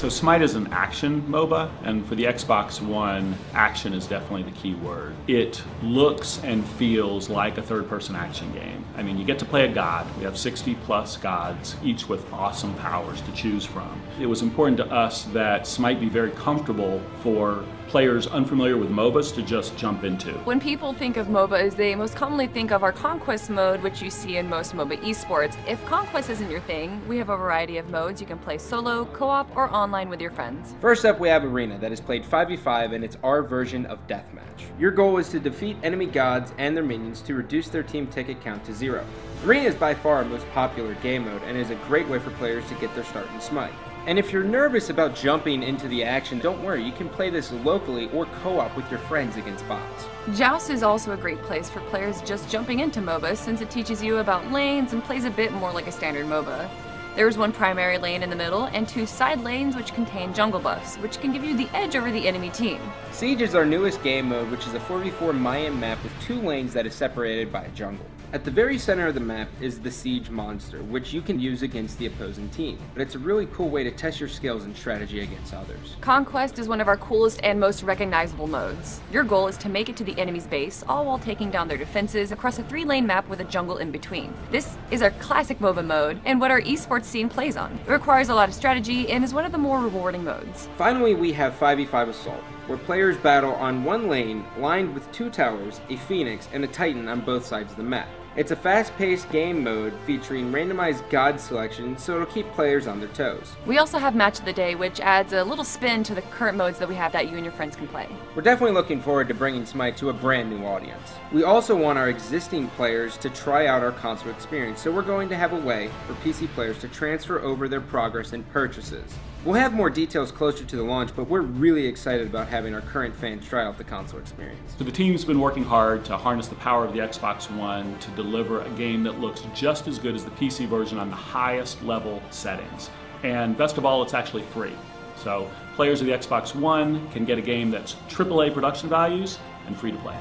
So SMITE is an action MOBA, and for the Xbox One, action is definitely the key word. It looks and feels like a third-person action game. I mean, you get to play a god. We have 60 plus gods, each with awesome powers to choose from. It was important to us that SMITE be very comfortable for players unfamiliar with MOBAs to just jump into. When people think of MOBAs, they most commonly think of our Conquest mode, which you see in most MOBA esports. If Conquest isn't your thing, we have a variety of modes. You can play solo, co-op, or online with your friends. First up, we have Arena, that is played 5v5, and it's our version of Deathmatch. Your goal is to defeat enemy gods and their minions to reduce their team ticket count to 0. Arena is by far our most popular game mode and is a great way for players to get their start in SMITE. And if you're nervous about jumping into the action, don't worry, you can play this locally or co-op with your friends against bots. Joust is also a great place for players just jumping into MOBAs since it teaches you about lanes and plays a bit more like a standard MOBA. There's one primary lane in the middle and 2 side lanes which contain jungle buffs, which can give you the edge over the enemy team. Siege is our newest game mode, which is a 4v4 Mayan map with 2 lanes that is separated by a jungle. At the very center of the map is the Siege monster, which you can use against the opposing team, but it's a really cool way to test your skills and strategy against others. Conquest is one of our coolest and most recognizable modes. Your goal is to make it to the enemy's base, all while taking down their defenses across a 3-lane map with a jungle in between. This is our classic MOBA mode, and what our esports scene plays on. It requires a lot of strategy and is one of the more rewarding modes. Finally, we have 5v5 Assault, where players battle on one lane lined with 2 towers, a phoenix, and a titan on both sides of the map. It's a fast-paced game mode featuring randomized god selection, so it'll keep players on their toes. We also have Match of the Day, which adds a little spin to the current modes that we have that you and your friends can play. We're definitely looking forward to bringing SMITE to a brand new audience. We also want our existing players to try out our console experience, so we're going to have a way for PC players to transfer over their progress and purchases. We'll have more details closer to the launch, but we're really excited about having our current fans try out the console experience. So the team's been working hard to harness the power of the Xbox One to deliver a game that looks just as good as the PC version on the highest level settings. And best of all, it's actually free. So players of the Xbox One can get a game that's AAA production values and free to play.